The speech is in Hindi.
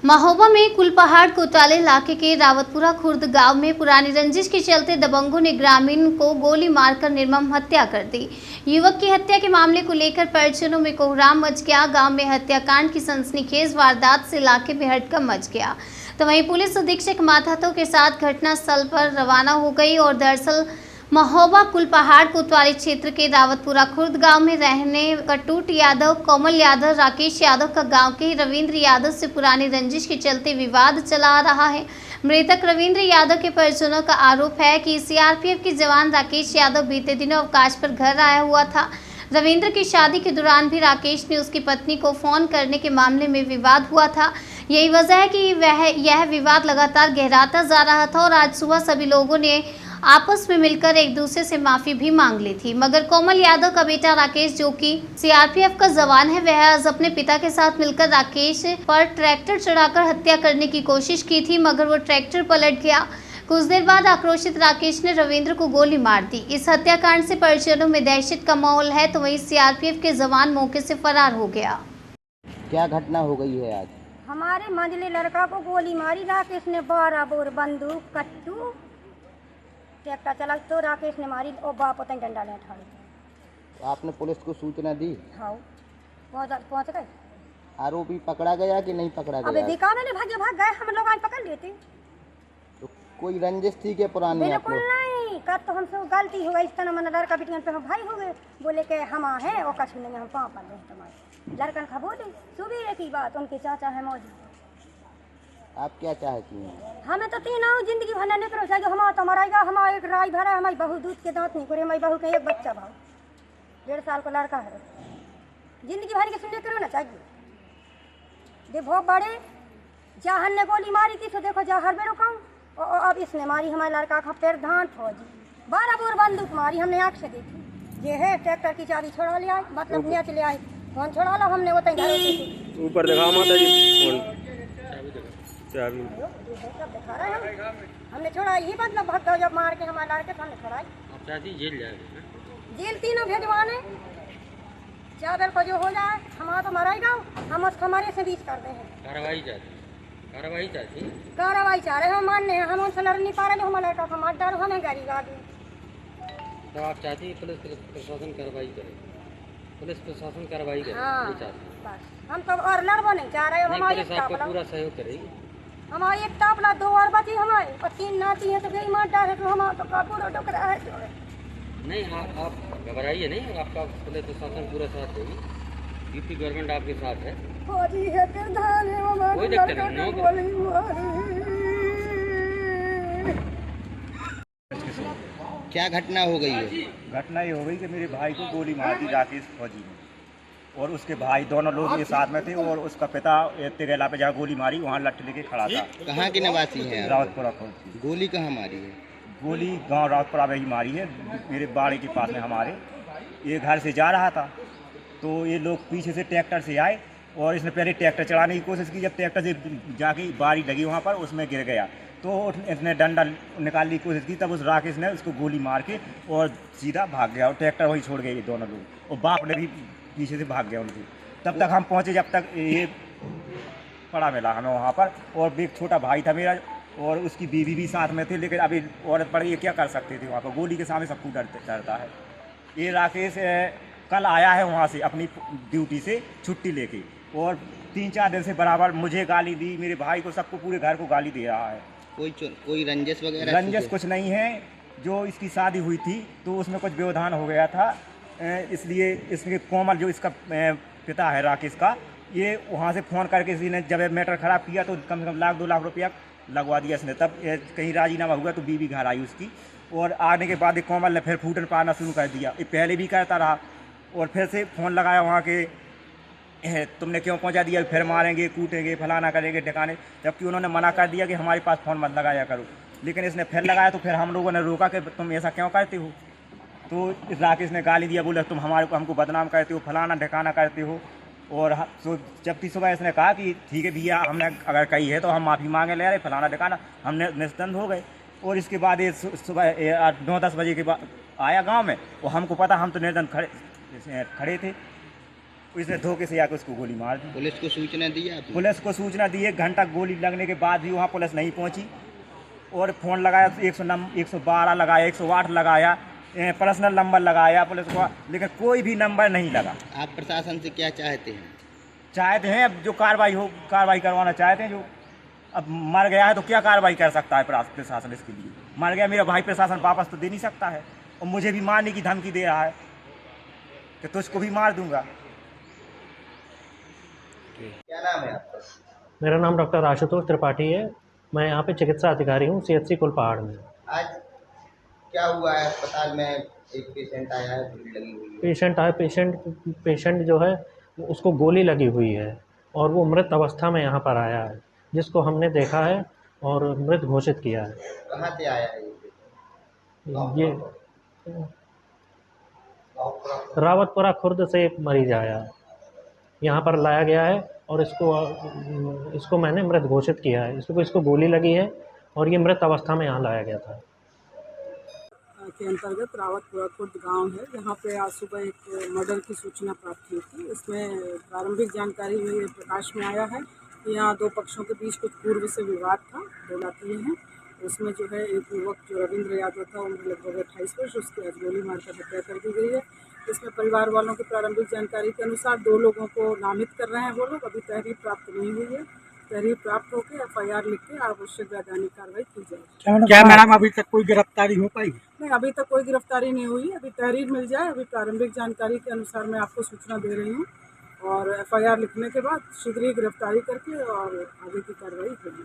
महोबा में कुलपहाड़ कोतवाली इलाके के रावतपुरा खुर्द गांव में पुरानी रंजिश के चलते दबंगों ने ग्रामीण को गोली मारकर निर्मम हत्या कर दी। युवक की हत्या के मामले को लेकर परिजनों में कोहराम मच गया। गांव में हत्याकांड की सनसनीखेज वारदात से इलाके में हड़कंप मच गया। तो वहीं पुलिस अधीक्षक माथातों के साथ घटनास्थल पर रवाना हो गई और दरअसल महोबा कुलपहाड़ कोतवाली क्षेत्र के रावतपुरा खुर्द गांव में रहने कटूट यादव, कोमल यादव, राकेश यादव का गांव के रविंद्र यादव से पुरानी रंजिश के चलते विवाद चला आ रहा है। मृतक रविंद्र यादव के परिजनों का आरोप है कि सीआरपीएफ के जवान राकेश यादव बीते दिनों अवकाश पर घर आया हुआ था। रविंद्र की शादी के दौरान भी राकेश ने उसकी पत्नी को फोन करने के मामले में विवाद हुआ था। यही वजह है कि यह विवाद लगातार गहराता जा रहा था और आज सुबह सभी लोगों ने आपस में मिलकर एक दूसरे से माफी भी मांग ली थी। मगर कोमल यादव का बेटा राकेश, जो कि सीआरपीएफ का जवान है, वह आज अपने पिता के साथ मिलकर राकेश पर ट्रैक्टर चढ़ाकर हत्या करने की कोशिश की थी, मगर वो ट्रैक्टर पलट गया। कुछ देर बाद आक्रोशित राकेश ने रविंद्र को गोली मार दी। इस हत्याकांड से परिजनों में दहशत का माहौल है, तो वहीं सीआरपीएफ के जवान मौके से फरार हो गया। क्या घटना हो गई है आज? हमारे मंझले लड़का को गोली मारी राकेश ने, 12 बोर बंदूक कट्टू ट्रैक्टर चला तो राकेश ने मारी और बाप उतने डंडा ले उठा। आपने पुलिस को सूचना दी? हाँ, पहुँच गए। आरोपी पकड़ा गया कि नहीं पकड़ा गया? अबे देखा मैंने, भाग गए, हम लोग आज पकड़ लेते। तो कोई रंजिश थी क्या पुरानी? बिल्कुल नहीं, कर तो हमसे गलती हो गई। इस तरह मन लड़का बिटियन पे हम भाई हो गए, बोले के हम है और कछु नहीं, हम पाँव पर तुम्हारे लड़कन खा बोले सुबह की बात। उनके चाचा है मौजूद। आप क्या चाहती हैं? हमें तो तीन आओ जिंदगी भर नहीं करो चाहिए। हमारा तो मराएगा, हमारा एक राय भरा, हमारी बहू दूध के दांत नहीं करे, हमारी बहू के एक बच्चा भाव 1.5 साल का लड़का है। जिंदगी भर के सुनने करो ना चाहिए। देखो बड़े जहाँ ने गोली मारी थी तो देखो जहाँ हर बेरो कहूँ, और अब इसने मारी हमारे लड़का का पैर धान फौजी 12 बोर बंदूक मारी। हमने आँख से देखी। ये है ट्रैक्टर की चाबी छोड़ा ले आए, मतलब नीचे ले आए, फोन छोड़ा लो हमने, वो तक ऊपर दिखा माता जी फोन चाबी दिखा रहे हैं। हमने छोड़ा ही, मतलब भक्त जब मार के हमारे लड़के हमने छोड़ा। अब चाची जेल जाएगा? जेल तीनों भेजवाने, चादर को जो हो जाए, हमारा तो मराएगा, हम उसको हमारे से बीच कर दे हैं। कार्रवाई चाहती, कार्रवाई चाहती, कार्रवाई चाह रहे हम मानने हैं। हम उनसे लड़ नहीं पा रहे, हमारे लड़का को मार डालो, हमें गाड़ी गाड़ी। तो आप चाहती पुलिस प्रशासन कार्रवाई करे? पुलिस प्रशासन कार्रवाई करे? हाँ, चाहती बस हम तो और लड़वा नहीं चाह रहे। हमारे पुलिस आपको पूरा सहयोग करेगी। हमारी एक टापला 2 और बची हमारी, और 3 नाती हैं तो गई मार डाले, तो हमारा तो पूरा टुकड़ा है। नहीं, आप घबराइए नहीं, आपका पुलिस प्रशासन पूरा साथ देगी। यूपी गवर्नमेंट आपके साथ है। फौजी है, प्रधान है, हमारे कोई दिक्कत लड़का नहीं, को गोली मारी। क्या घटना हो गई है? घटना ये हो गई कि मेरे भाई को गोली मार दी राकेश फौजी ने, और उसके भाई दोनों लोग ये साथ में थे, और उसका पिता तेरेला पे जहाँ गोली मारी वहाँ लठ लेके खड़ा था। कहाँ के निवासी हैं आप? रावतपुरा खुर्द। गोली कहाँ मारी है? गोली गांव रावतपुरा में ही मारी है, मेरे बाड़े के पास में। हमारे ये घर से जा रहा था तो ये लोग पीछे से ट्रैक्टर से आए, और इसने पहले ट्रैक्टर चढ़ाने की कोशिश की। जब ट्रैक्टर से जाके बारी लगी वहाँ पर, उसमें गिर गया, तो इसने डंडा निकालने की कोशिश की। तब उस राकेश ने उसको गोली मार के और सीधा भाग गया, और ट्रैक्टर वहीं छोड़ गए ये दोनों लोग, और बाप ने भी पीछे से भाग गया उनके। तब तक हम पहुँचे जब तक ये पड़ा मिला हमें वहाँ पर, और एक छोटा भाई था मेरा, और उसकी बीवी भी साथ में थे। लेकिन अभी औरत पड़ गई, क्या कर सकते थे वहाँ पर? गोली के सामने सबको डरता है। ये राकेश कल आया है वहाँ से अपनी ड्यूटी से छुट्टी लेके, और 3-4 दिन से बराबर मुझे गाली दी, मेरे भाई को, सबको, पूरे घर को गाली दे रहा है। कोई रंजिश वगैरह? रंजिश कुछ नहीं है। जो इसकी शादी हुई थी तो उसमें कुछ व्यवधान हो गया था, इसलिए इसके कोमल, जो इसका पिता है राकेश का, ये वहाँ से फ़ोन करके इसी ने जब मैटर ख़राब किया तो कम से कम 1-2 लाख रुपया लगवा दिया इसने। तब कहीं राजीनामा हुआ तो बीवी घर आई उसकी, और आने के बाद कोमल ने फिर फूटन पाना शुरू कर दिया। ये पहले भी करता रहा, और फिर से फ़ोन लगाया वहाँ के, तुमने क्यों पहुँचा दिया, फिर मारेंगे, कूटेंगे, फलाना करेंगे ठिकाने, जबकि उन्होंने मना कर दिया कि हमारे पास फ़ोन मत लगाया करो। लेकिन इसने फिर लगाया, तो फिर हम लोगों ने रोका कि तुम ऐसा क्यों करते हो। तो राकेश ने गाली दिया, बोले तुम हमको बदनाम करते हो, फलाना ठिकाना करते हो। और तो जबकि सुबह इसने कहा कि ठीक है भैया, हमने अगर कही है तो हम माफ़ी मांगे ले रहे, फलाना ठिकाना, हमने निस्तंद हो गए। और इसके बाद ये सुबह 9-10 बजे के बाद आया गांव में, और हमको पता, हम तो निर्धन खड़े थे। उसने धोखे से आकर उसको गोली मार दी। पुलिस को सूचना दी आपने? पुलिस को सूचना दी, 1 घंटा गोली लगने के बाद भी वहाँ पुलिस नहीं पहुँची। और फ़ोन लगाया 112 लगाया, 108 लगाया, पर्सनल नंबर लगाया पुलिस को, लेकिन कोई भी नंबर नहीं लगा। आप प्रशासन से क्या चाहते हैं? चाहते हैं अब जो कार्रवाई करवाना चाहते हैं। जो अब मर गया है तो क्या कार्रवाई कर सकता है प्रशासन इसके लिए? मर गया मेरा भाई, प्रशासन वापस तो दे नहीं सकता है। और मुझे भी मारने की धमकी दे रहा है कि तुझको भी मार दूंगा। क्या नाम है आपका? मेरा नाम डॉक्टर आशुतोष त्रिपाठी है। मैं यहाँ पे चिकित्सा अधिकारी हूँ CHC कुलपहाड़ में। आज क्या हुआ है अस्पताल में? एक पेशेंट आया है, भीड़ लगी हुई है। पेशेंट जो है उसको गोली लगी हुई है और वो मृत अवस्था में यहाँ पर आया है, जिसको हमने देखा है और मृत घोषित किया है। कहाँ से आया है ये रावतपुरा खुर्द से मरीज आया है, यहाँ पर लाया गया है और इसको मैंने मृत घोषित किया है। इसको गोली लगी है और ये मृत अवस्था में यहाँ लाया गया था। के अंतर्गत रावतपुरा खुर्द गांव है, जहां पे आज सुबह एक मर्डर की सूचना प्राप्त हुई थी। इसमें प्रारंभिक जानकारी में ये प्रकाश में आया है कि यहाँ 2 पक्षों के बीच कुछ पूर्व से विवाद था, 2 लातियाँ हैं। उसमें जो है एक युवक जो रविंद्र यादव था, उम्र लगभग 28 वर्ष, उसकी आज गोली मारकर हत्या कर दी गई है। इसमें परिवार वालों की प्रारंभिक जानकारी के अनुसार 2 लोगों को नामित कर रहे हैं वो लोग। अभी तहरीर प्राप्त नहीं हुई है। तहरीर प्राप्त होकर FIR लिख के आवश्यक वैधानिक कार्रवाई की जाएगी। क्या मैडम अभी तक कोई गिरफ्तारी हो पाई? नहीं, अभी तक कोई गिरफ्तारी नहीं हुई। अभी तहरीर मिल जाए, अभी प्रारंभिक जानकारी के अनुसार मैं आपको सूचना दे रही हूँ और FIR लिखने के बाद शीघ्र ही गिरफ्तारी करके और आगे की कार्रवाई होगी।